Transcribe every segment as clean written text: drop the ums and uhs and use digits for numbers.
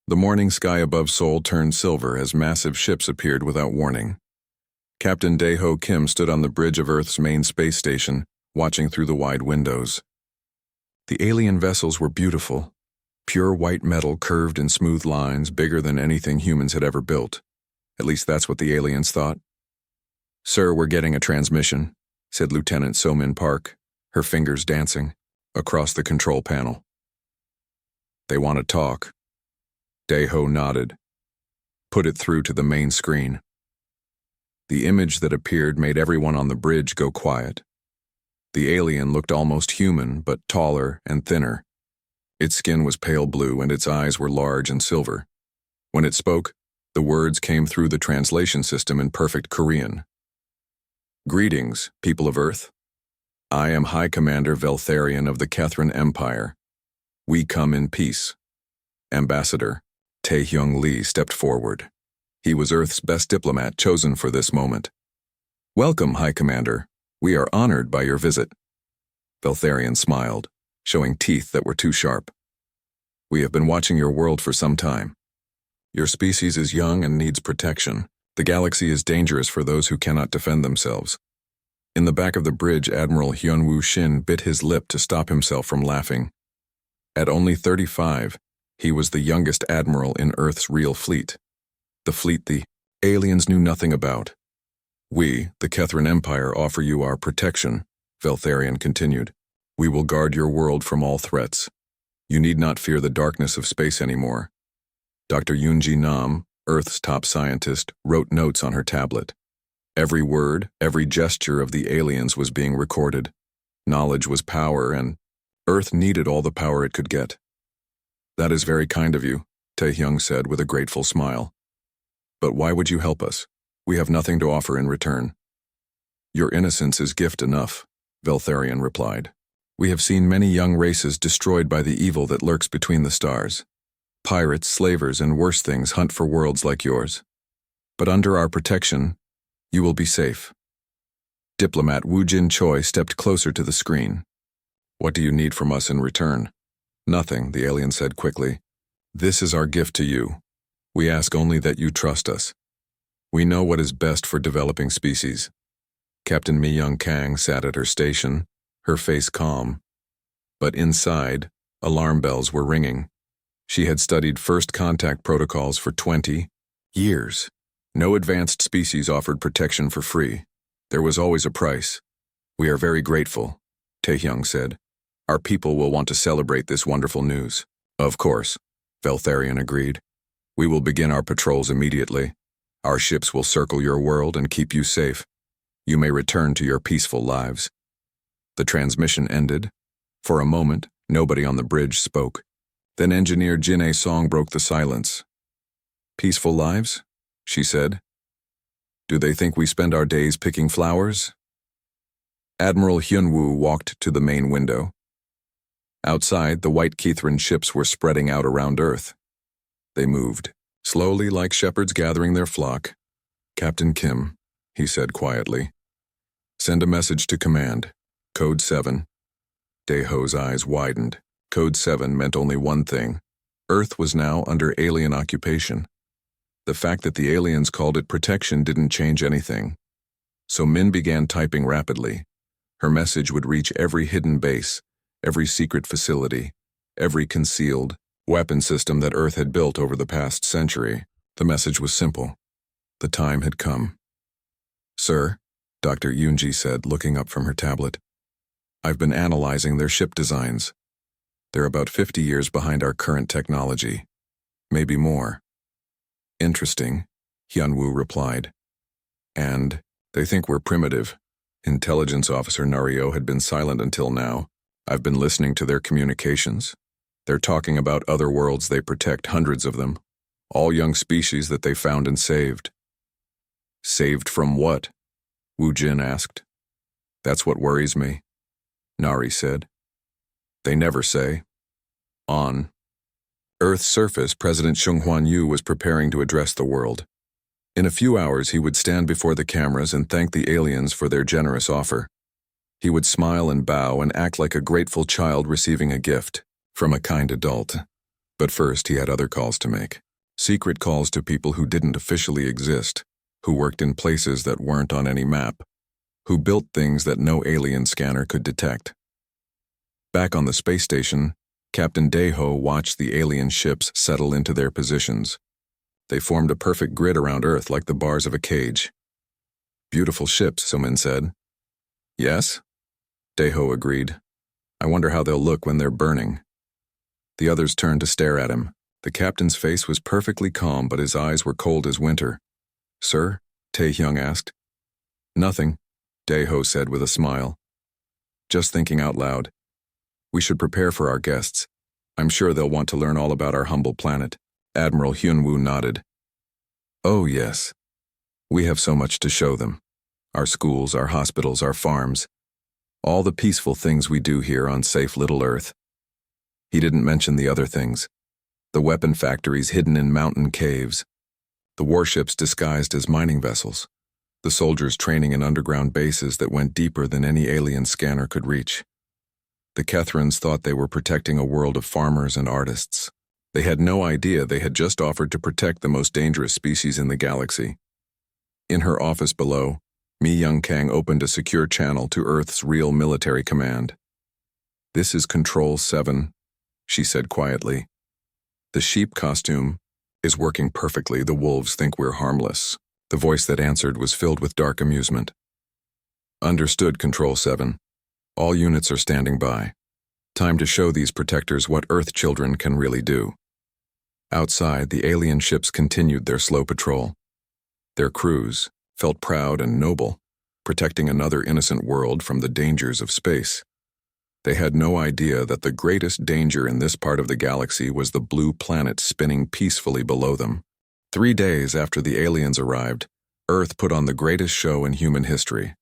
The morning sky above Seoul turned silver as massive ships appeared without warning. Captain Dae-ho Kim stood on the bridge of Earth's main space station, watching through the wide windows. The alien vessels were beautiful. Pure white metal curved in smooth lines, bigger than anything humans had ever built. At least that's what the aliens thought. "Sir, we're getting a transmission," said Lieutenant So-min Park, her fingers dancing, across the control panel. "They want to talk." Dae-ho nodded. "Put it through to the main screen." The image that appeared made everyone on the bridge go quiet. The alien looked almost human, but taller and thinner. Its skin was pale blue and its eyes were large and silver. When it spoke, the words came through the translation system in perfect Korean. "Greetings, people of Earth. I am High Commander Veltharion of the Kethran Empire. We come in peace." Ambassador Tae-hyung Lee stepped forward. He was Earth's best diplomat chosen for this moment. "Welcome, High Commander. We are honored by your visit." Veltharion smiled, showing teeth that were too sharp. "We have been watching your world for some time. Your species is young and needs protection. The galaxy is dangerous for those who cannot defend themselves." In the back of the bridge, Admiral Hyunwoo Shin bit his lip to stop himself from laughing. At only 35, he was the youngest admiral in Earth's real fleet. The fleet the aliens knew nothing about. "We, the Kethran Empire, offer you our protection," Veltharion continued. "We will guard your world from all threats. You need not fear the darkness of space anymore." Dr. Yoonji Nam, Earth's top scientist, wrote notes on her tablet. Every word, every gesture of the aliens was being recorded. Knowledge was power, and Earth needed all the power it could get. "That is very kind of you," Tae-hyung said with a grateful smile. "But why would you help us? We have nothing to offer in return." "Your innocence is gift enough," Veltharion replied. "We have seen many young races destroyed by the evil that lurks between the stars. Pirates, slavers, and worse things hunt for worlds like yours. But under our protection, you will be safe." Diplomat Woo Jin Choi stepped closer to the screen. "What do you need from us in return?" "Nothing," the alien said quickly. "This is our gift to you. We ask only that you trust us. We know what is best for developing species." Captain Mi-young Kang sat at her station, her face calm. But inside, alarm bells were ringing. She had studied first contact protocols for 20 years. No advanced species offered protection for free. There was always a price. "We are very grateful," Tae-hyung said. "Our people will want to celebrate this wonderful news." "Of course," Veltharion agreed. "We will begin our patrols immediately. Our ships will circle your world and keep you safe. You may return to your peaceful lives." The transmission ended. For a moment, nobody on the bridge spoke. Then Engineer Jin A-song broke the silence. "Peaceful lives?" she said. "Do they think we spend our days picking flowers?" Admiral Hyunwoo walked to the main window. Outside, the white Kethran ships were spreading out around Earth. They moved, slowly like shepherds gathering their flock. "Captain Kim," he said quietly. "Send a message to command. Code 7. Dae-ho's eyes widened. Code 7 meant only one thing. Earth was now under alien occupation. The fact that the aliens called it protection didn't change anything. So Min began typing rapidly. Her message would reach every hidden base, every secret facility, every concealed weapon system that Earth had built over the past century. The message was simple. The time had come. "Sir," Dr. Yoonji said, looking up from her tablet, "I've been analyzing their ship designs. They're about 50 years behind our current technology. Maybe more." "Interesting," Hyunwoo replied. "And they think we're primitive." Intelligence Officer Nario had been silent until now. "I've been listening to their communications. They're talking about other worlds they protect, hundreds of them. All young species that they found and saved." "Saved from what?" Woo Jin asked. "That's what worries me," Nari said. "They never say." On Earth's surface, President Chung Hwan-yu was preparing to address the world. In a few hours, he would stand before the cameras and thank the aliens for their generous offer. He would smile and bow and act like a grateful child receiving a gift from a kind adult. But first, he had other calls to make. Secret calls to people who didn't officially exist, who worked in places that weren't on any map, who built things that no alien scanner could detect. Back on the space station, Captain Deho watched the alien ships settle into their positions. They formed a perfect grid around Earth like the bars of a cage. Beautiful ships, Sumin said. Yes? Deho agreed. I wonder how they'll look when they're burning. The others turned to stare at him. The captain's face was perfectly calm, but his eyes were cold as winter. Sir? Taehyung asked. Nothing, Deho said with a smile. Just thinking out loud. We should prepare for our guests. I'm sure they'll want to learn all about our humble planet. Admiral Hyunwoo nodded. Oh, yes. We have so much to show them. Our schools, our hospitals, our farms. All the peaceful things we do here on safe little Earth. He didn't mention the other things. The weapon factories hidden in mountain caves. The warships disguised as mining vessels. The soldiers training in underground bases that went deeper than any alien scanner could reach. The Kethrans thought they were protecting a world of farmers and artists. They had no idea they had just offered to protect the most dangerous species in the galaxy. In her office below, Mi Young Kang opened a secure channel to Earth's real military command. This is Control 7, she said quietly. The sheep costume is working perfectly. The wolves think we're harmless. The voice that answered was filled with dark amusement. Understood, Control 7. All units are standing by. Time to show these protectors what Earth children can really do. Outside, the alien ships continued their slow patrol. Their crews felt proud and noble, protecting another innocent world from the dangers of space. They had no idea that the greatest danger in this part of the galaxy was the blue planet spinning peacefully below them. 3 days after the aliens arrived, Earth put on the greatest show in human history.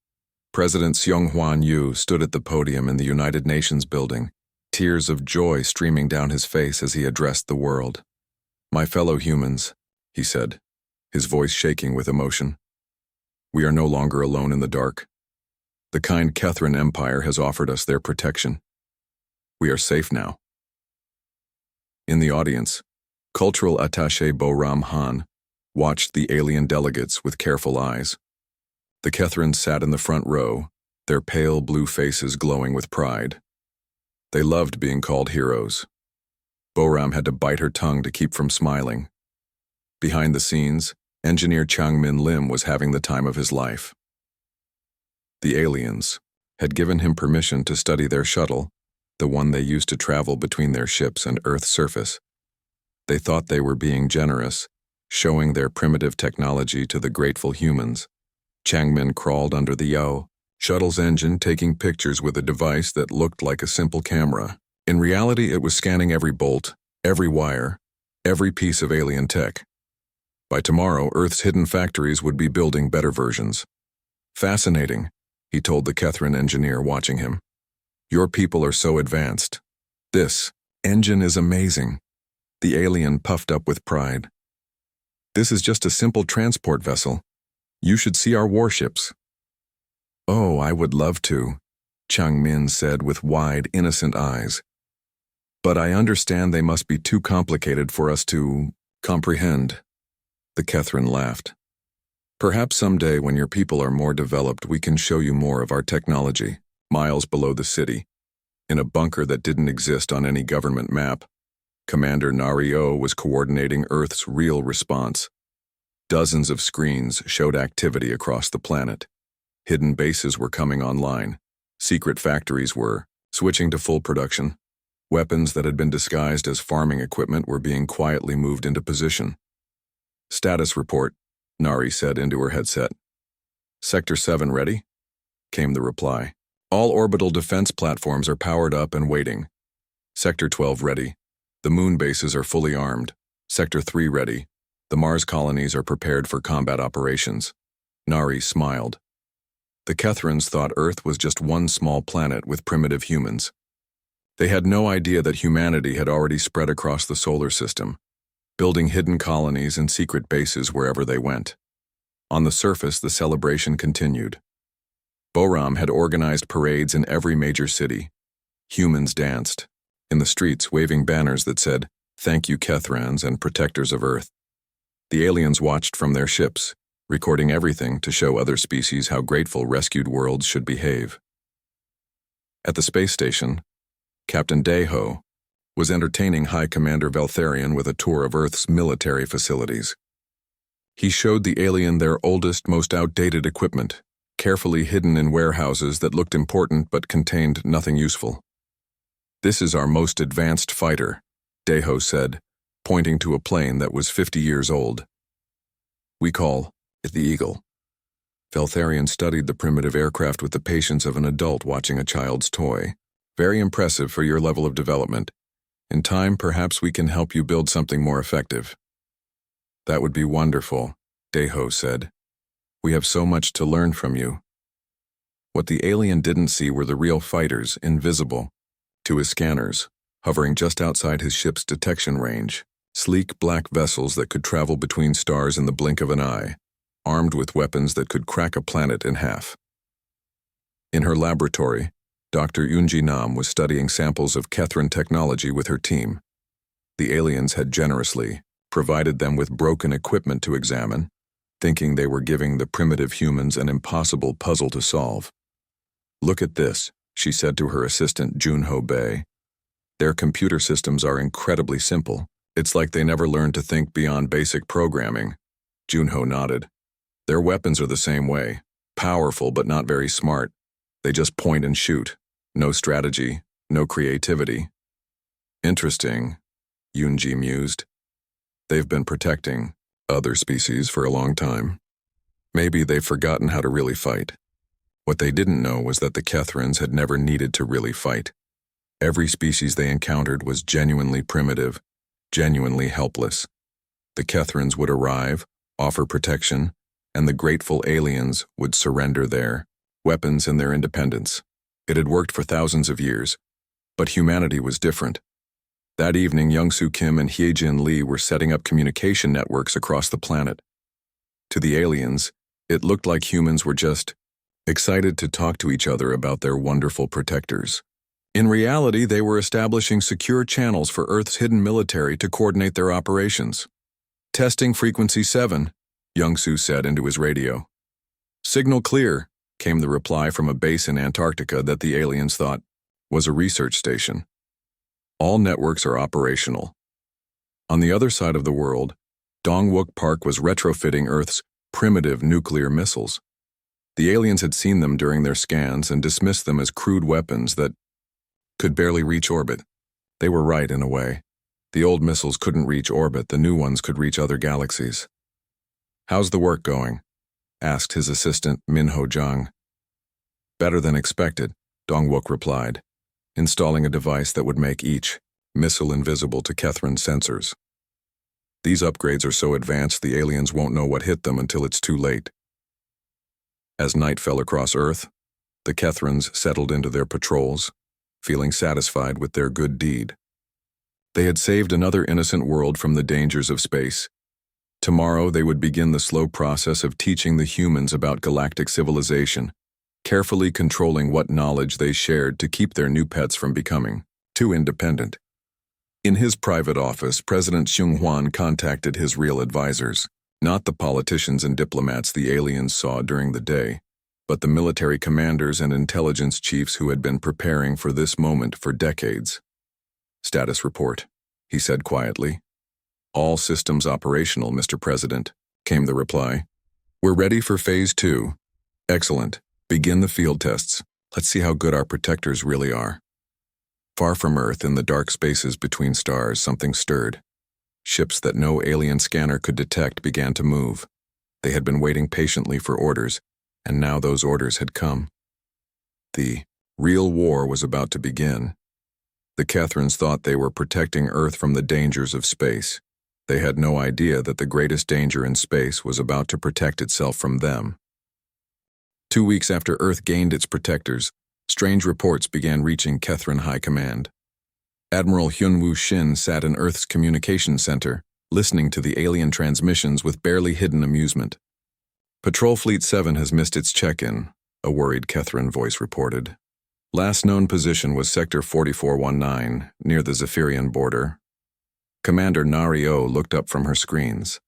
President Seong-hwan Yoo stood at the podium in the United Nations building, tears of joy streaming down his face as he addressed the world. My fellow humans, he said, his voice shaking with emotion. We are no longer alone in the dark. The kind Kethran Empire has offered us their protection. We are safe now. In the audience, Cultural Attaché Bo-Ram Han watched the alien delegates with careful eyes. The Kethrans sat in the front row, their pale blue faces glowing with pride. They loved being called heroes. Bo-Ram had to bite her tongue to keep from smiling. Behind the scenes, engineer Chang-min Lim was having the time of his life. The aliens had given him permission to study their shuttle, the one they used to travel between their ships and Earth's surface. They thought they were being generous, showing their primitive technology to the grateful humans. Changmin crawled under the Yao shuttle's engine, taking pictures with a device that looked like a simple camera. In reality, it was scanning every bolt, every wire, every piece of alien tech. By tomorrow, Earth's hidden factories would be building better versions. Fascinating, he told the Kethran engineer watching him. Your people are so advanced. This engine is amazing. The alien puffed up with pride. This is just a simple transport vessel. You should see our warships. Oh, I would love to, Chang-min said with wide, innocent eyes. But I understand they must be too complicated for us to comprehend. The Kethran laughed. Perhaps someday when your people are more developed, we can show you more of our technology. Miles below the city, in a bunker that didn't exist on any government map, Commander Nario was coordinating Earth's real response. Dozens of screens showed activity across the planet. Hidden bases were coming online. Secret factories were switching to full production. Weapons that had been disguised as farming equipment were being quietly moved into position. Status report, Nari said into her headset. Sector 7 ready? Came the reply. All orbital defense platforms are powered up and waiting. Sector 12 ready. The moon bases are fully armed. Sector 3 ready. The Mars colonies are prepared for combat operations. Nari smiled. The Kethrans thought Earth was just one small planet with primitive humans. They had no idea that humanity had already spread across the solar system, building hidden colonies and secret bases wherever they went. On the surface, the celebration continued. Bo-Ram had organized parades in every major city. Humans danced, in the streets waving banners that said, Thank you, Kethrans and protectors of Earth. The aliens watched from their ships, recording everything to show other species how grateful rescued worlds should behave. At the space station, Captain Deho was entertaining High Commander Veltharion with a tour of Earth's military facilities. He showed the alien their oldest, most outdated equipment, carefully hidden in warehouses that looked important but contained nothing useful. "This is our most advanced fighter," Deho said, pointing to a plane that was 50 years old. "We call it the Eagle." Veltharion studied the primitive aircraft with the patience of an adult watching a child's toy. "Very impressive for your level of development. In time, perhaps we can help you build something more effective." "That would be wonderful," Deho said. "We have so much to learn from you." What the alien didn't see were the real fighters, invisible to his scanners, hovering just outside his ship's detection range. Sleek black vessels that could travel between stars in the blink of an eye, armed with weapons that could crack a planet in half. In her laboratory, Dr. Yunji Nam was studying samples of Kethran technology with her team. The aliens had generously provided them with broken equipment to examine, thinking they were giving the primitive humans an impossible puzzle to solve. "Look at this," she said to her assistant Junho Bei. "Their computer systems are incredibly simple. It's like they never learned to think beyond basic programming." Junho nodded. "Their weapons are the same way, powerful but not very smart. They just point and shoot. No strategy, no creativity." "Interesting," Yunji mused. "They've been protecting other species for a long time. Maybe they've forgotten how to really fight." What they didn't know was that the Kethrans had never needed to really fight. Every species they encountered was genuinely primitive, genuinely helpless. The Kethrans would arrive, offer protection, and the grateful aliens would surrender their weapons and their independence. It had worked for thousands of years, but humanity was different. That evening, Young-Soo Kim and Hyejin Lee were setting up communication networks across the planet. To the aliens, it looked like humans were just excited to talk to each other about their wonderful protectors. In reality, they were establishing secure channels for Earth's hidden military to coordinate their operations. "Testing frequency 7, Young-Soo said into his radio. "Signal clear," came the reply from a base in Antarctica that the aliens thought was a research station. "All networks are operational." On the other side of the world, Dongwook Park was retrofitting Earth's primitive nuclear missiles. The aliens had seen them during their scans and dismissed them as crude weapons that could barely reach orbit. They were right in a way. The old missiles couldn't reach orbit, the new ones could reach other galaxies. "How's the work going?" asked his assistant Minho Jang. "Better than expected," Dongwook replied, installing a device that would make each missile invisible to Kethran sensors. "These upgrades are so advanced the aliens won't know what hit them until it's too late." As night fell across Earth, the Kethrans settled into their patrols, feeling satisfied with their good deed. They had saved another innocent world from the dangers of space. Tomorrow they would begin the slow process of teaching the humans about galactic civilization, carefully controlling what knowledge they shared to keep their new pets from becoming too independent. In his private office, President Xiong Huan contacted his real advisors, not the politicians and diplomats the aliens saw during the day, but the military commanders and intelligence chiefs who had been preparing for this moment for decades. "Status report," he said quietly. "All systems operational, Mr. President," came the reply. "We're ready for Phase 2. Excellent. Begin the field tests. Let's see how good our protectors really are." Far from Earth, in the dark spaces between stars, something stirred. Ships that no alien scanner could detect began to move. They had been waiting patiently for orders, and now those orders had come. The real war was about to begin. The Kethrans thought they were protecting Earth from the dangers of space. They had no idea that the greatest danger in space was about to protect itself from them. 2 weeks after Earth gained its protectors, strange reports began reaching Kethran High Command. Admiral Hyunwoo Shin sat in Earth's communication center, listening to the alien transmissions with barely hidden amusement. "Patrol Fleet 7 has missed its check-in," a worried Kethran voice reported. "Last known position was Sector 4419, near the Zephyrian border." Commander Nario looked up from her screens.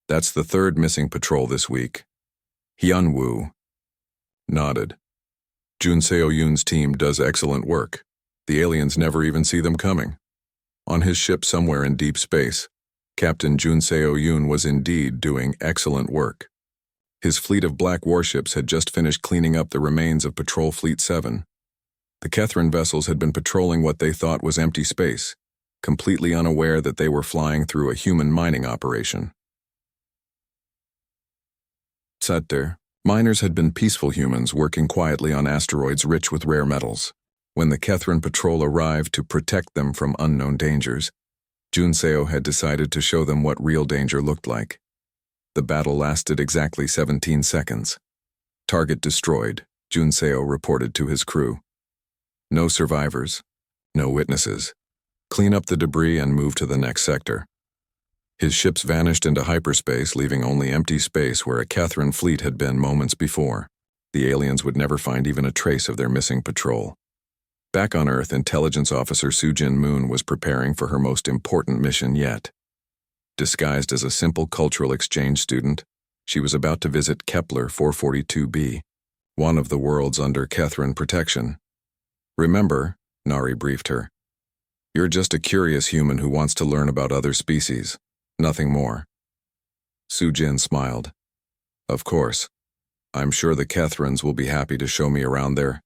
That's the third missing patrol this week. Hyunwoo nodded. Jun Seo-yoon's team does excellent work. The aliens never even see them coming. On his ship somewhere in deep space, Captain Jun Seo-yoon was indeed doing excellent work. His fleet of black warships had just finished cleaning up the remains of Patrol Fleet 7. The Kethrin vessels had been patrolling what they thought was empty space, completely unaware that they were flying through a human mining operation. Sutter. Miners had been peaceful humans working quietly on asteroids rich with rare metals. When the Kethrin patrol arrived to protect them from unknown dangers, Jun Seo had decided to show them what real danger looked like. The battle lasted exactly 17 seconds. Target destroyed, Jun Seo reported to his crew. No survivors, no witnesses. Clean up the debris and move to the next sector. His ships vanished into hyperspace, leaving only empty space where a Kethrin fleet had been moments before. The aliens would never find even a trace of their missing patrol. Back on Earth, Intelligence Officer Soo-jin Moon was preparing for her most important mission yet. Disguised as a simple cultural exchange student, she was about to visit Kepler 442b, one of the worlds under Kethrin protection. Remember, Nari briefed her, you're just a curious human who wants to learn about other species. Nothing more. Soo-jin smiled. Of course. I'm sure the Kethrins will be happy to show me around their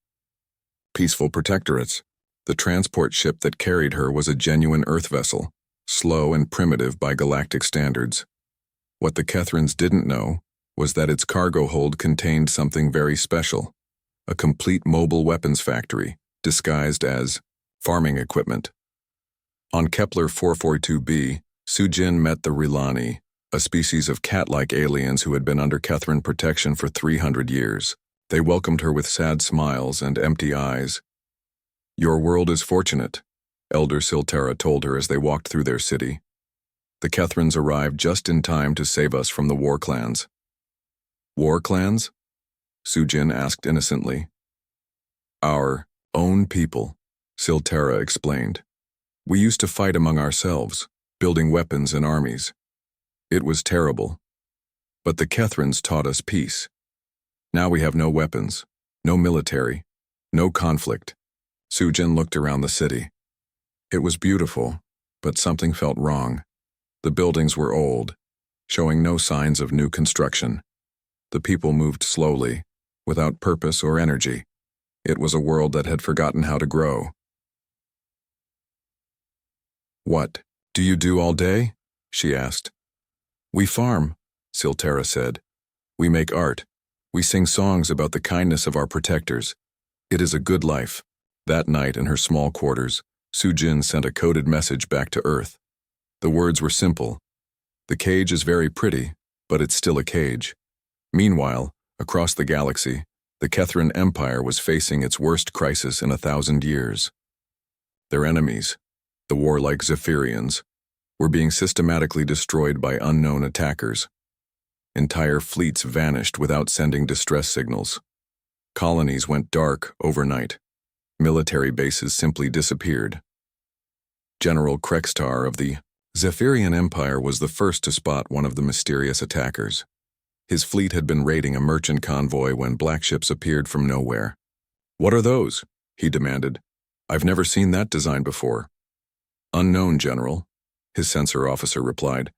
peaceful protectorates. The transport ship that carried her was a genuine Earth vessel, slow and primitive by galactic standards. What the Kethrins didn't know was that its cargo hold contained something very special, a complete mobile weapons factory, disguised as farming equipment. On Kepler 442b, Soo-jin met the Rilani, a species of cat-like aliens who had been under Kethrin protection for 300 years. They welcomed her with sad smiles and empty eyes. Your world is fortunate, Elder Siltara told her as they walked through their city. The Kethrins arrived just in time to save us from the war clans. War clans? Soo-jin asked innocently. Our own people, Siltara explained. We used to fight among ourselves, building weapons and armies. It was terrible. But the Kethrins taught us peace. Now we have no weapons, no military, no conflict. Soo-jin looked around the city. It was beautiful, but something felt wrong. The buildings were old, showing no signs of new construction. The people moved slowly, without purpose or energy. It was a world that had forgotten how to grow. What do you do all day? She asked. We farm, Siltara said. We make art. We sing songs about the kindness of our protectors. It is a good life. That night in her small quarters, Soo-jin sent a coded message back to Earth. The words were simple. The cage is very pretty, but it's still a cage. Meanwhile, across the galaxy, the Kethrin Empire was facing its worst crisis in 1,000 years. Their enemies, the warlike Zephyrians, were being systematically destroyed by unknown attackers. Entire fleets vanished without sending distress signals. Colonies went dark overnight. Military bases simply disappeared. General Krextar of the Zephyrian Empire was the first to spot one of the mysterious attackers. His fleet had been raiding a merchant convoy when black ships appeared from nowhere. What are those? He demanded. I've never seen that design before. Unknown, General, his sensor officer replied.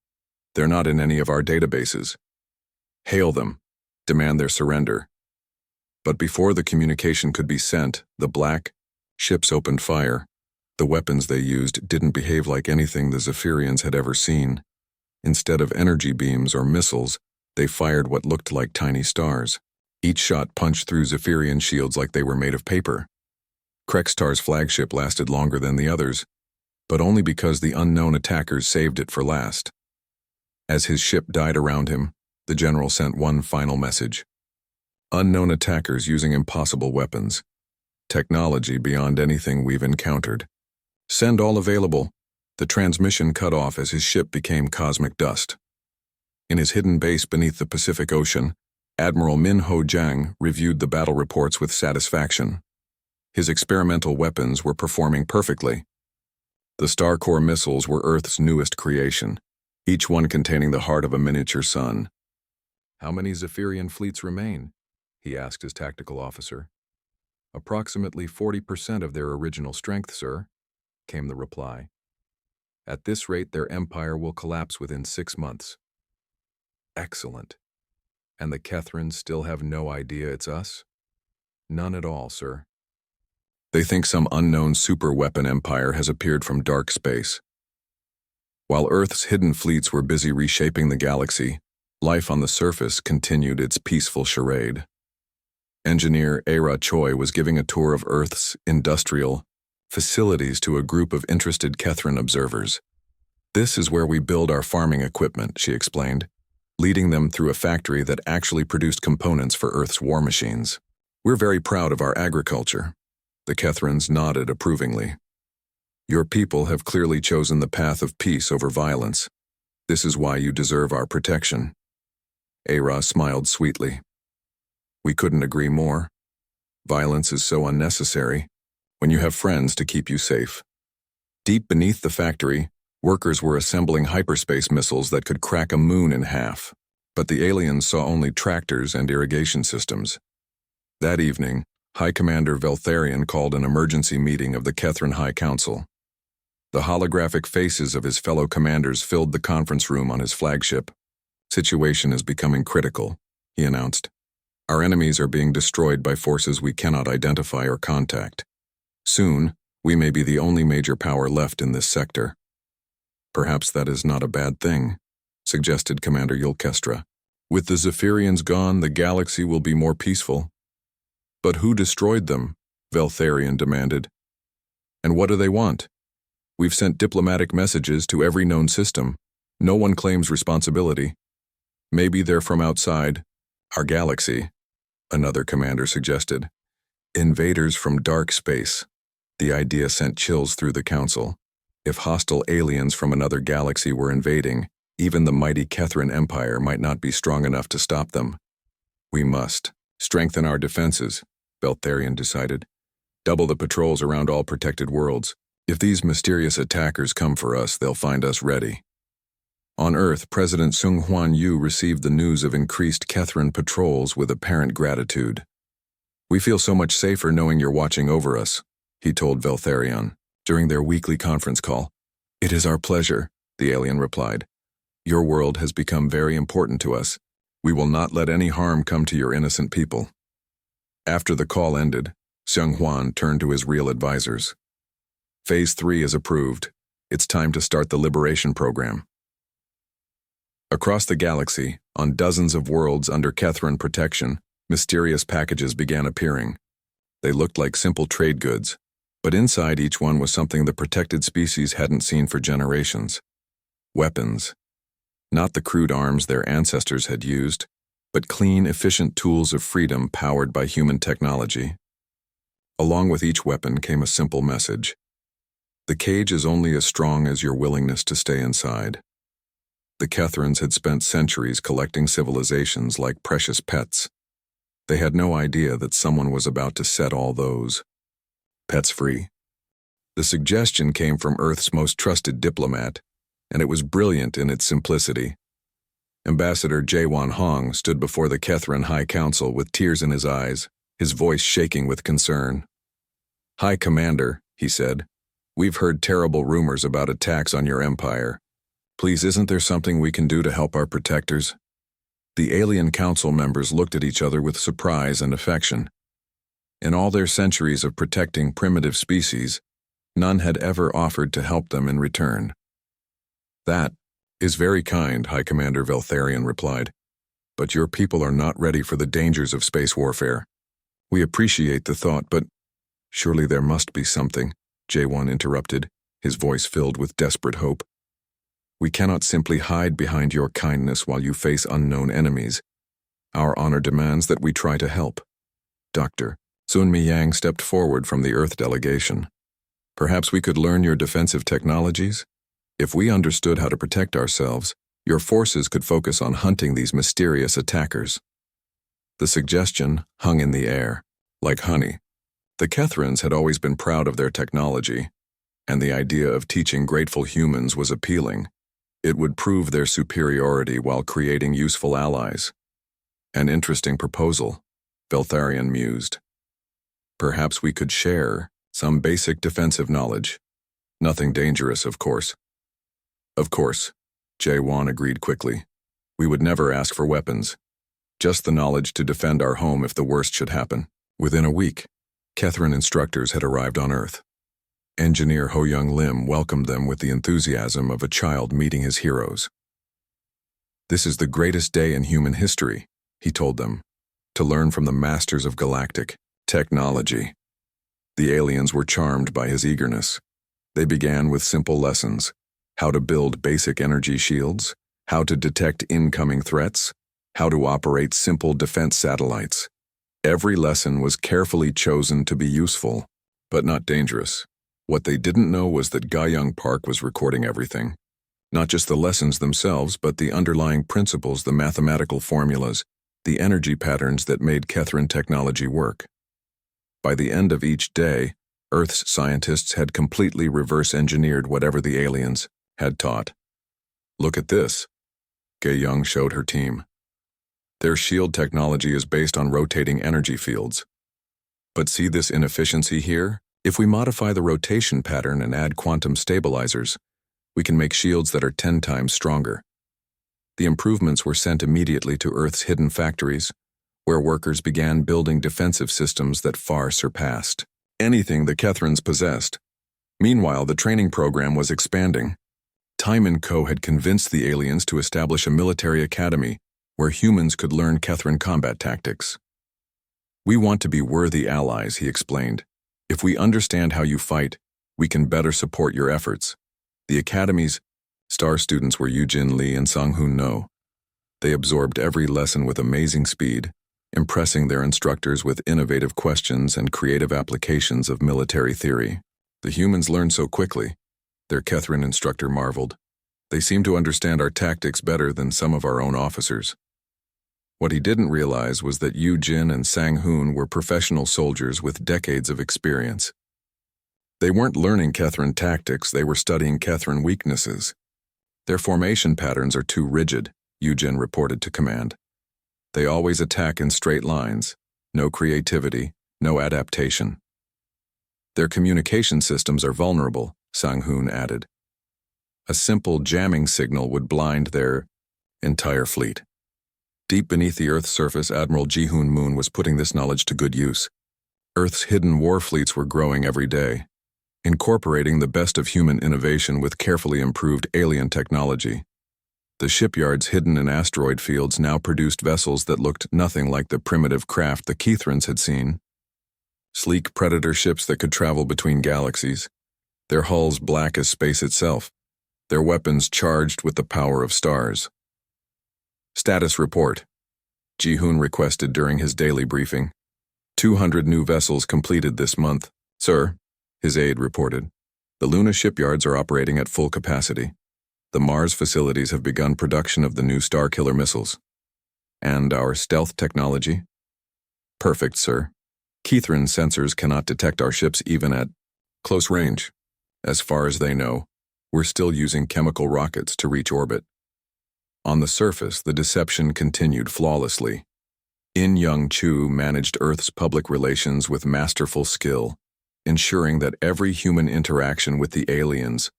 They're not in any of our databases. Hail them. Demand their surrender. But before the communication could be sent, the black ships opened fire. The weapons they used didn't behave like anything the Zephyrians had ever seen. Instead of energy beams or missiles, they fired what looked like tiny stars. Each shot punched through Zephyrian shields like they were made of paper. Krextar's flagship lasted longer than the others, but only because the unknown attackers saved it for last. As his ship died around him, the general sent one final message. Unknown attackers using impossible weapons. Technology beyond anything we've encountered. Send all available. The transmission cut off as his ship became cosmic dust. In his hidden base beneath the Pacific Ocean, Admiral Min Ho Jang reviewed the battle reports with satisfaction. His experimental weapons were performing perfectly. The Starcore missiles were Earth's newest creation, each one containing the heart of a miniature sun. "How many Zephyrian fleets remain?" he asked his tactical officer. "Approximately 40% of their original strength, sir," came the reply. "At this rate, their empire will collapse within 6 months." "Excellent. And the Kethrans still have no idea it's us?" "None at all, sir. They think some unknown super-weapon empire has appeared from dark space." While Earth's hidden fleets were busy reshaping the galaxy, life on the surface continued its peaceful charade. Engineer Era Choi was giving a tour of Earth's industrial facilities to a group of interested Kethran observers. "This is where we build our farming equipment," she explained, leading them through a factory that actually produced components for Earth's war machines. "We're very proud of our agriculture." The Kethrans nodded approvingly. "Your people have clearly chosen the path of peace over violence. This is why you deserve our protection." Era smiled sweetly. "We couldn't agree more. Violence is so unnecessary when you have friends to keep you safe." Deep beneath the factory, workers were assembling hyperspace missiles that could crack a moon in half, but the aliens saw only tractors and irrigation systems. That evening, High Commander Veltharion called an emergency meeting of the Kethran High Council. The holographic faces of his fellow commanders filled the conference room on his flagship. "Situation is becoming critical," he announced. "Our enemies are being destroyed by forces we cannot identify or contact. Soon, we may be the only major power left in this sector." "Perhaps that is not a bad thing," suggested Commander Yulkestra. "With the Zephyrians gone, the galaxy will be more peaceful." "But who destroyed them?" Veltharion demanded. "And what do they want? We've sent diplomatic messages to every known system. No one claims responsibility. Maybe they're from outside our galaxy," another commander suggested. "Invaders from dark space." The idea sent chills through the council. If hostile aliens from another galaxy were invading, even the mighty Kethran Empire might not be strong enough to stop them. "We must strengthen our defenses," Veltharion decided. "Double the patrols around all protected worlds. If these mysterious attackers come for us, they'll find us ready." On Earth, President Sung Hwan Yu received the news of increased Kethran patrols with apparent gratitude. "We feel so much safer knowing you're watching over us," he told Veltharion during their weekly conference call. "It is our pleasure," the alien replied. "Your world has become very important to us. We will not let any harm come to your innocent people." After the call ended, Sung Hwan turned to his real advisors. "Phase 3 is approved. It's time to start the liberation program." Across the galaxy, on dozens of worlds under Kethran protection, mysterious packages began appearing. They looked like simple trade goods, but inside each one was something the protected species hadn't seen for generations. Weapons. Not the crude arms their ancestors had used, but clean, efficient tools of freedom powered by human technology. Along with each weapon came a simple message. "The cage is only as strong as your willingness to stay inside." The Kethrans had spent centuries collecting civilizations like precious pets. They had no idea that someone was about to set all those pets free. The suggestion came from Earth's most trusted diplomat, and it was brilliant in its simplicity. Ambassador Jaewon Hong stood before the Kethran High Council with tears in his eyes, his voice shaking with concern. "High Commander," he said, "we've heard terrible rumors about attacks on your empire. Please, isn't there something we can do to help our protectors?" The alien council members looked at each other with surprise and affection. In all their centuries of protecting primitive species, none had ever offered to help them in return. "That is very kind," High Commander Veltharion replied, "but your people are not ready for the dangers of space warfare. We appreciate the thought, but—" "Surely there must be something," Jaewon interrupted, his voice filled with desperate hope. "We cannot simply hide behind your kindness while you face unknown enemies. Our honor demands that we try to help." Dr. Sun Mi-yang stepped forward from the Earth delegation. "Perhaps we could learn your defensive technologies? If we understood how to protect ourselves, your forces could focus on hunting these mysterious attackers." The suggestion hung in the air, like honey. The Kethrans had always been proud of their technology, and the idea of teaching grateful humans was appealing. It would prove their superiority while creating useful allies. An interesting proposal, Veltharion mused. Perhaps we could share some basic defensive knowledge. Nothing dangerous, of course. Of course, Jae-won agreed quickly. We would never ask for weapons. Just the knowledge to defend our home if the worst should happen. Within a week, Kethrin instructors had arrived on Earth. Engineer Ho-young Lim welcomed them with the enthusiasm of a child meeting his heroes. This is the greatest day in human history, he told them, to learn from the masters of galactic technology. The aliens were charmed by his eagerness. They began with simple lessons: how to build basic energy shields, how to detect incoming threats, how to operate simple defense satellites. Every lesson was carefully chosen to be useful, but not dangerous. What they didn't know was that Ga-young Park was recording everything. Not just the lessons themselves, but the underlying principles, the mathematical formulas, the energy patterns that made Kethrin technology work. By the end of each day, Earth's scientists had completely reverse-engineered whatever the aliens had taught. Look at this, Ga-young showed her team. Their shield technology is based on rotating energy fields. But see this inefficiency here? If we modify the rotation pattern and add quantum stabilizers, we can make shields that are 10 times stronger. The improvements were sent immediately to Earth's hidden factories, where workers began building defensive systems that far surpassed anything the Kethrins possessed. Meanwhile, the training program was expanding. Time & Co. had convinced the aliens to establish a military academy where humans could learn Kethrin combat tactics. We want to be worthy allies, he explained. If we understand how you fight, we can better support your efforts. The academy's star students were Yoo-jin Lee and Sang-hoon No. They absorbed every lesson with amazing speed, impressing their instructors with innovative questions and creative applications of military theory. The humans learned so quickly, their Kethrin instructor marveled. They seem to understand our tactics better than some of our own officers. What he didn't realize was that Yoo-jin and Sang-hoon were professional soldiers with decades of experience. They weren't learning Kethrin tactics, they were studying Kethrin weaknesses. Their formation patterns are too rigid, Yoo-jin reported to command. They always attack in straight lines, no creativity, no adaptation. Their communication systems are vulnerable, Sang-hoon added. A simple jamming signal would blind their entire fleet. Deep beneath the Earth's surface, Admiral Ji-hoon Moon was putting this knowledge to good use. Earth's hidden war fleets were growing every day, incorporating the best of human innovation with carefully improved alien technology. The shipyards hidden in asteroid fields now produced vessels that looked nothing like the primitive craft the Kethrins had seen. Sleek predator ships that could travel between galaxies, their hulls black as space itself, their weapons charged with the power of stars. Status report, Ji-hoon requested during his daily briefing. 200 new vessels completed this month. Sir, his aide reported. The Luna shipyards are operating at full capacity. The Mars facilities have begun production of the new Starkiller missiles. And our stealth technology? Perfect, sir. Kethrin sensors cannot detect our ships even at close range. As far as they know, we're still using chemical rockets to reach orbit. On the surface, the deception continued flawlessly. In-young Chu managed Earth's public relations with masterful skill, ensuring that every human interaction with the aliens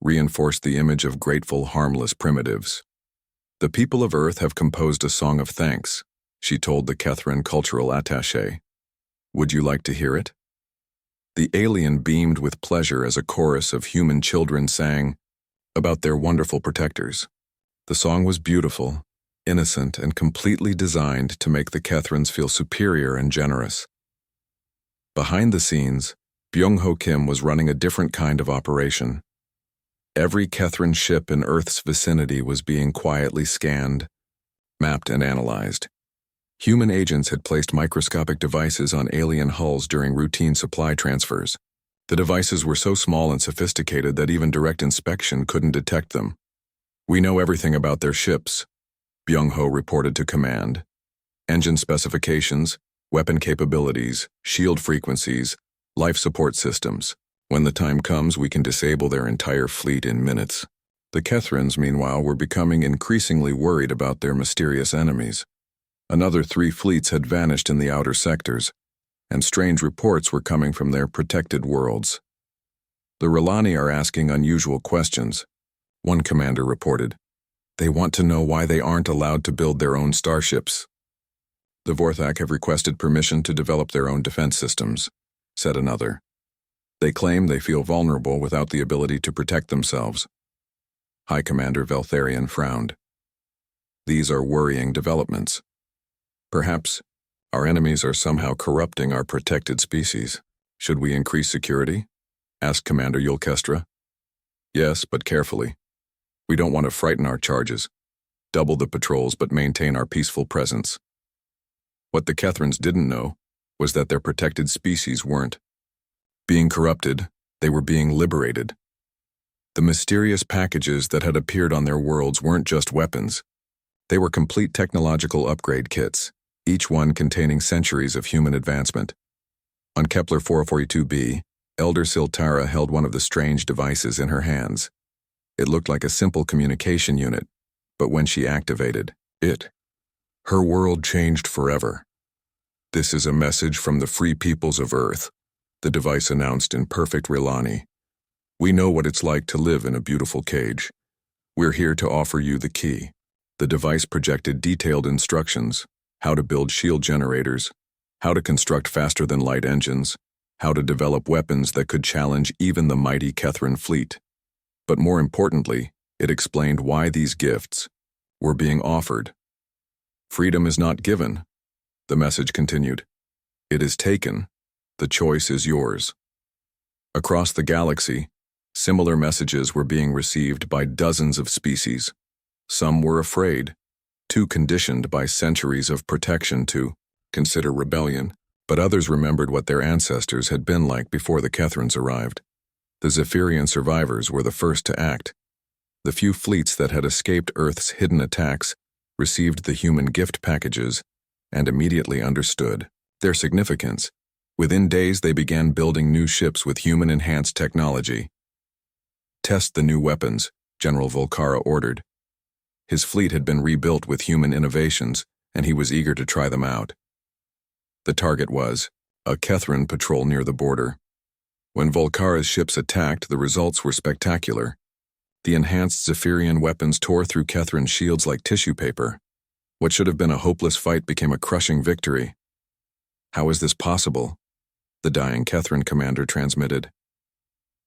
reinforced the image of grateful, harmless primitives. The people of Earth have composed a song of thanks, she told the Kethrin cultural attaché. Would you like to hear it? The alien beamed with pleasure as a chorus of human children sang about their wonderful protectors. The song was beautiful, innocent, and completely designed to make the Kethrins feel superior and generous. Behind the scenes, Byung-ho Kim was running a different kind of operation. Every Kethrin ship in Earth's vicinity was being quietly scanned, mapped, and analyzed. Human agents had placed microscopic devices on alien hulls during routine supply transfers. The devices were so small and sophisticated that even direct inspection couldn't detect them. We know everything about their ships, Byung-ho reported to command. Engine specifications, weapon capabilities, shield frequencies, life support systems. When the time comes, we can disable their entire fleet in minutes. The Kethrans, meanwhile, were becoming increasingly worried about their mysterious enemies. Another 3 fleets had vanished in the outer sectors, and strange reports were coming from their protected worlds. The R'Lani are asking unusual questions, one commander reported. They want to know why they aren't allowed to build their own starships. The Vorthak have requested permission to develop their own defense systems, said another. They claim they feel vulnerable without the ability to protect themselves. High Commander Veltharion frowned. These are worrying developments. Perhaps our enemies are somehow corrupting our protected species. Should we increase security? Asked Commander Yulkestra. Yes, but carefully. We don't want to frighten our charges. Double the patrols but maintain our peaceful presence. What the Kethrans didn't know was that their protected species weren't being corrupted, they were being liberated. The mysterious packages that had appeared on their worlds weren't just weapons. They were complete technological upgrade kits, each one containing centuries of human advancement. On Kepler 442b, Elder Siltara held one of the strange devices in her hands. It looked like a simple communication unit, but when she activated it, her world changed forever. This is a message from the free peoples of Earth, the device announced in perfect R'Lani. We know what it's like to live in a beautiful cage. We're here to offer you the key. The device projected detailed instructions, how to build shield generators, how to construct faster-than-light engines, how to develop weapons that could challenge even the mighty Kethran fleet. But more importantly, it explained why these gifts were being offered. Freedom is not given, the message continued. It is taken. The choice is yours. Across the galaxy, similar messages were being received by dozens of species. Some were afraid, too conditioned by centuries of protection to consider rebellion, but others remembered what their ancestors had been like before the Kethrans arrived. The Zephyrian survivors were the first to act. The few fleets that had escaped Earth's hidden attacks received the human gift packages and immediately understood their significance. Within days, they began building new ships with human-enhanced technology. Test the new weapons, General Volcara ordered. His fleet had been rebuilt with human innovations, and he was eager to try them out. The target was a Kethran patrol near the border. When Volcara's ships attacked, the results were spectacular. The enhanced Zephyrian weapons tore through Kethran's shields like tissue paper. What should have been a hopeless fight became a crushing victory. How is this possible? The dying Kethran commander transmitted.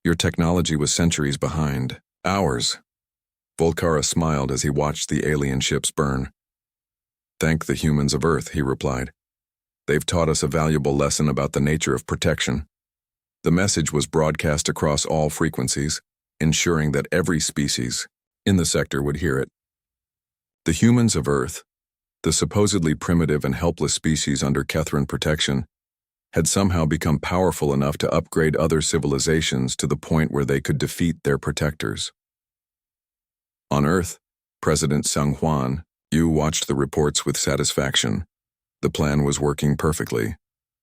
Your technology was centuries behind. Ours. Volcara smiled as he watched the alien ships burn. Thank the humans of Earth, he replied. They've taught us a valuable lesson about the nature of protection. The message was broadcast across all frequencies, ensuring that every species in the sector would hear it. The humans of Earth, the supposedly primitive and helpless species under Kethran protection, had somehow become powerful enough to upgrade other civilizations to the point where they could defeat their protectors. On Earth, President Sung Hwan, Yu watched the reports with satisfaction. The plan was working perfectly.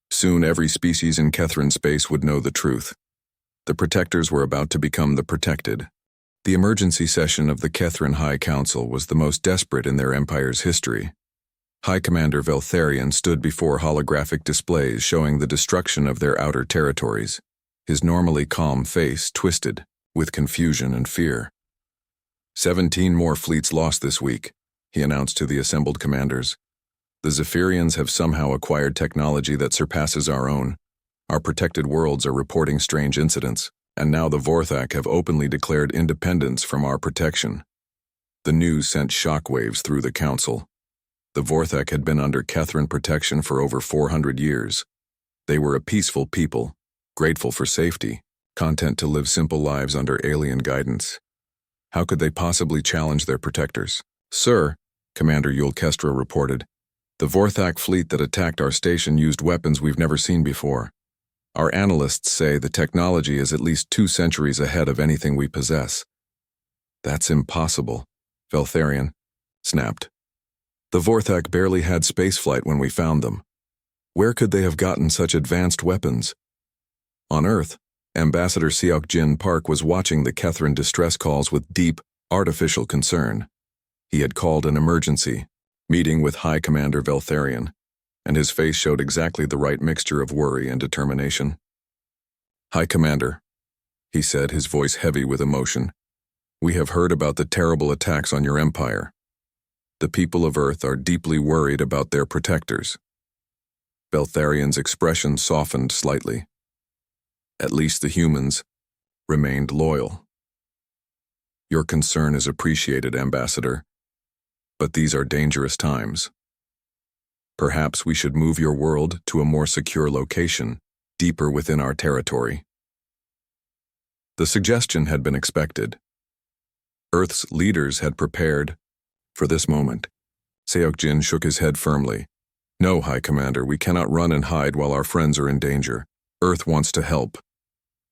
Soon every species in Kethran space would know the truth. The protectors were about to become the protected. The emergency session of the Kethran High Council was the most desperate in their empire's history. High Commander Veltharion stood before holographic displays showing the destruction of their outer territories, his normally calm face twisted with confusion and fear. 17 more fleets lost this week, he announced to the assembled commanders. The Zephyrians have somehow acquired technology that surpasses our own. Our protected worlds are reporting strange incidents, and now the Vorthak have openly declared independence from our protection. The news sent shockwaves through the council. The Vorthak had been under Kethran protection for over 400 years. They were a peaceful people, grateful for safety, content to live simple lives under alien guidance. How could they possibly challenge their protectors? Sir, Commander Yulkestra reported, the Vorthak fleet that attacked our station used weapons we've never seen before. Our analysts say the technology is at least 2 centuries ahead of anything we possess. That's impossible, Veltharion snapped. The Vorthak barely had spaceflight when we found them. Where could they have gotten such advanced weapons? On Earth, Ambassador Seok Jin Park was watching the Kethrin distress calls with deep, artificial concern. He had called an emergency, meeting with High Commander Veltharion, and his face showed exactly the right mixture of worry and determination. "High Commander," he said, his voice heavy with emotion, "we have heard about the terrible attacks on your empire. The people of Earth are deeply worried about their protectors." Veltharion's expression softened slightly. At least the humans remained loyal. "Your concern is appreciated, Ambassador, but these are dangerous times. Perhaps we should move your world to a more secure location, deeper within our territory." The suggestion had been expected. Earth's leaders had prepared for this moment. Seok-jin shook his head firmly. "No, High Commander, we cannot run and hide while our friends are in danger. Earth wants to help."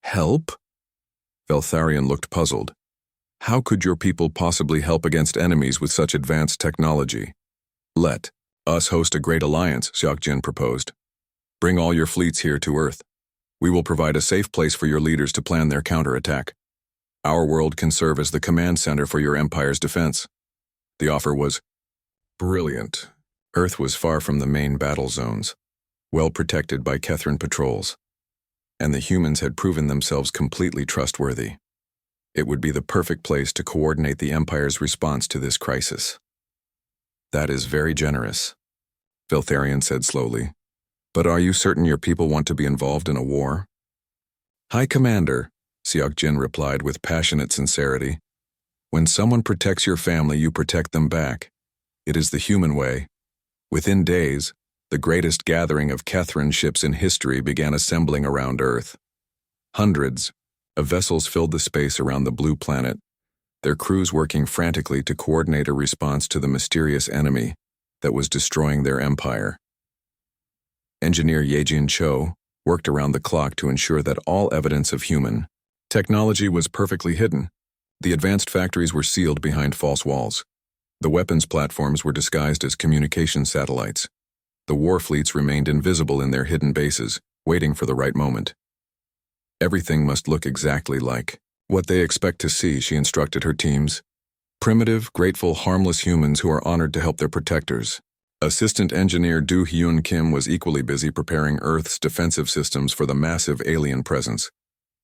"Help?" Veltharion looked puzzled. "How could your people possibly help against enemies with such advanced technology?" "Let us host a great alliance," Seok-jin proposed. "Bring all your fleets here to Earth. We will provide a safe place for your leaders to plan their counterattack. Our world can serve as the command center for your empire's defense." The offer was brilliant. Earth was far from the main battle zones, well protected by Kethrin patrols, and the humans had proven themselves completely trustworthy. It would be the perfect place to coordinate the Empire's response to this crisis. "That is very generous," Veltharion said slowly. "But are you certain your people want to be involved in a war?" "High Commander," Seok-jin replied with passionate sincerity, "when someone protects your family, you protect them back. It is the human way." Within days, the greatest gathering of Kethrin ships in history began assembling around Earth. Hundreds of vessels filled the space around the blue planet, their crews working frantically to coordinate a response to the mysterious enemy that was destroying their empire. Engineer Yejin Cho worked around the clock to ensure that all evidence of human technology was perfectly hidden. The advanced factories were sealed behind false walls. The weapons platforms were disguised as communication satellites. The war fleets remained invisible in their hidden bases, waiting for the right moment. Everything must look exactly like what they expect to see, she instructed her teams. Primitive, grateful, harmless humans who are honored to help their protectors. Assistant Engineer Do Hyun Kim was equally busy preparing Earth's defensive systems for the massive alien presence.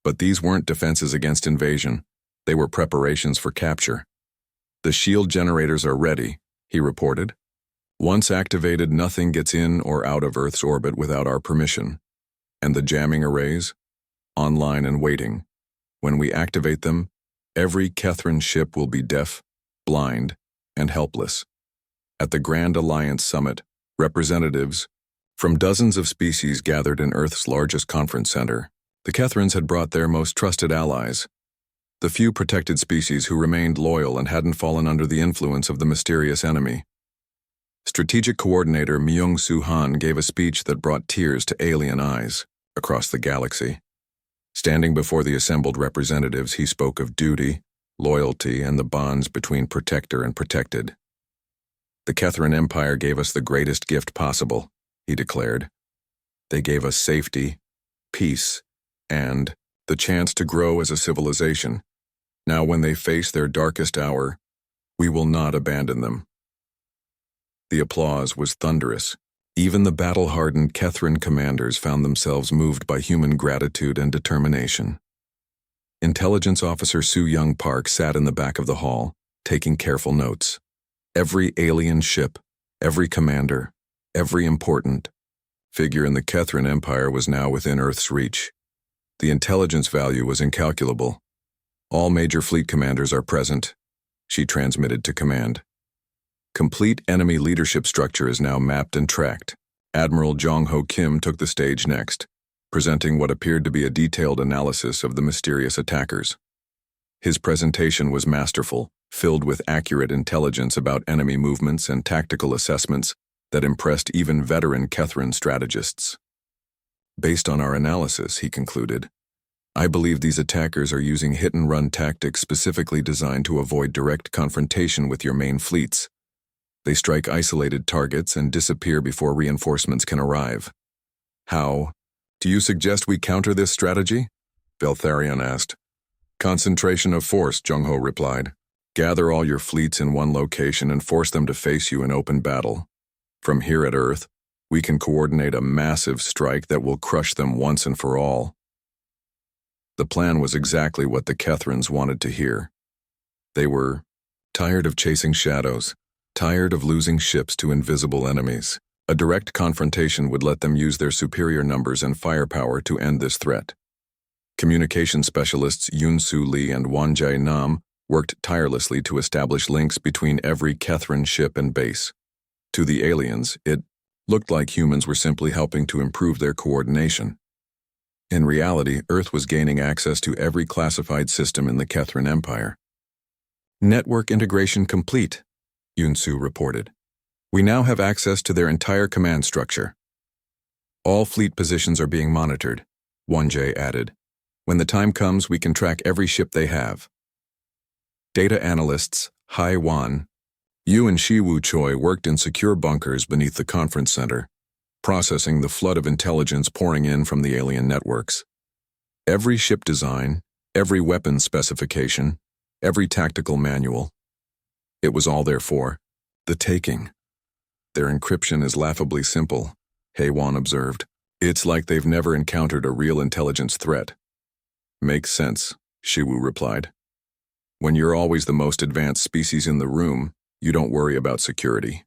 But these weren't defenses against invasion. They were preparations for capture. "The shield generators are ready," he reported. "Once activated, nothing gets in or out of Earth's orbit without our permission. And the jamming arrays? Online and waiting. When we activate them, every Kethrin ship will be deaf, blind, and helpless." At the Grand Alliance Summit, representatives from dozens of species gathered in Earth's largest conference center. The Kethrins had brought their most trusted allies, the few protected species who remained loyal and hadn't fallen under the influence of the mysterious enemy. Strategic Coordinator Myung-Soo Han gave a speech that brought tears to alien eyes across the galaxy. Standing before the assembled representatives, he spoke of duty, loyalty, and the bonds between protector and protected. "The Kethrin Empire gave us the greatest gift possible," he declared. "They gave us safety, peace, and the chance to grow as a civilization. Now when they face their darkest hour, we will not abandon them." The applause was thunderous. Even the battle-hardened Kethrin commanders found themselves moved by human gratitude and determination. Intelligence Officer Soo Young Park sat in the back of the hall, taking careful notes. Every alien ship, every commander, every important figure in the Kethrin Empire was now within Earth's reach. The intelligence value was incalculable. "All major fleet commanders are present," she transmitted to command. "Complete enemy leadership structure is now mapped and tracked." Admiral Jong-ho Kim took the stage next, presenting what appeared to be a detailed analysis of the mysterious attackers. His presentation was masterful, filled with accurate intelligence about enemy movements and tactical assessments that impressed even veteran Kethrin strategists. "Based on our analysis," he concluded, "I believe these attackers are using hit-and-run tactics specifically designed to avoid direct confrontation with your main fleets. They strike isolated targets and disappear before reinforcements can arrive. How do you suggest we counter this strategy?" Veltharion asked. Concentration of force, Jung-Ho replied. Gather all your fleets in one location and force them to face you in open battle. From here at Earth, we can coordinate a massive strike that will crush them once and for all. The plan was exactly what the Kethrans wanted to hear. They were tired of chasing shadows, tired of losing ships to invisible enemies. A direct confrontation would let them use their superior numbers and firepower to end this threat. Communication specialists Yun-Su Lee and Wan-Jae Nam worked tirelessly to establish links between every Kethran ship and base. To the aliens, it looked like humans were simply helping to improve their coordination. In reality, Earth was gaining access to every classified system in the Kethran Empire. Network integration complete, Yun-Su reported. We now have access to their entire command structure. All fleet positions are being monitored, Wan-Jae added. When the time comes, we can track every ship they have. Data analysts Hai Wan, Yu and Shiwu Choi worked in secure bunkers beneath the conference center, processing the flood of intelligence pouring in from the alien networks. Every ship design, every weapon specification, every tactical manual. It was all there for the taking. Their encryption is laughably simple, Hai Wan observed. It's like they've never encountered a real intelligence threat. Makes sense, Shiwu replied. When you're always the most advanced species in the room, you don't worry about security.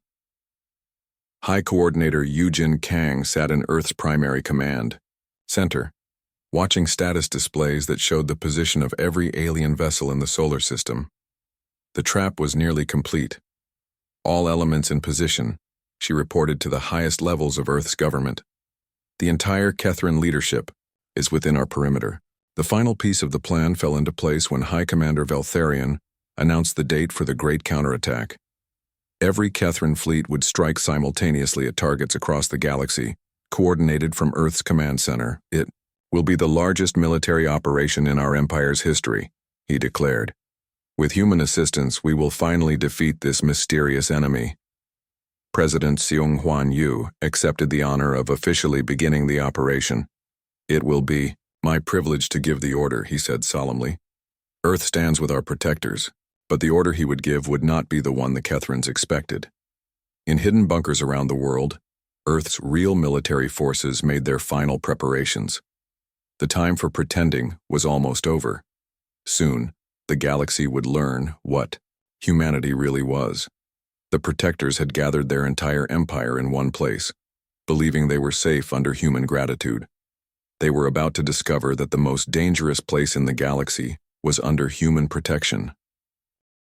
High Coordinator Yujin Kang sat in Earth's primary command center, watching status displays that showed the position of every alien vessel in the solar system. The trap was nearly complete. All elements in position, she reported to the highest levels of Earth's government. The entire Kethran leadership is within our perimeter. The final piece of the plan fell into place when High Commander Veltharion announced the date for the Great Counterattack. Every Kethran fleet would strike simultaneously at targets across the galaxy, coordinated from Earth's command center. It will be the largest military operation in our empire's history, he declared. With human assistance, we will finally defeat this mysterious enemy. President Seung-Hwan Yu accepted the honor of officially beginning the operation. It will be my privilege to give the order, he said solemnly. Earth stands with our protectors, but the order he would give would not be the one the Kethrans expected. In hidden bunkers around the world, Earth's real military forces made their final preparations. The time for pretending was almost over. Soon, the galaxy would learn what humanity really was. The protectors had gathered their entire empire in one place, believing they were safe under human gratitude. They were about to discover that the most dangerous place in the galaxy was under human protection.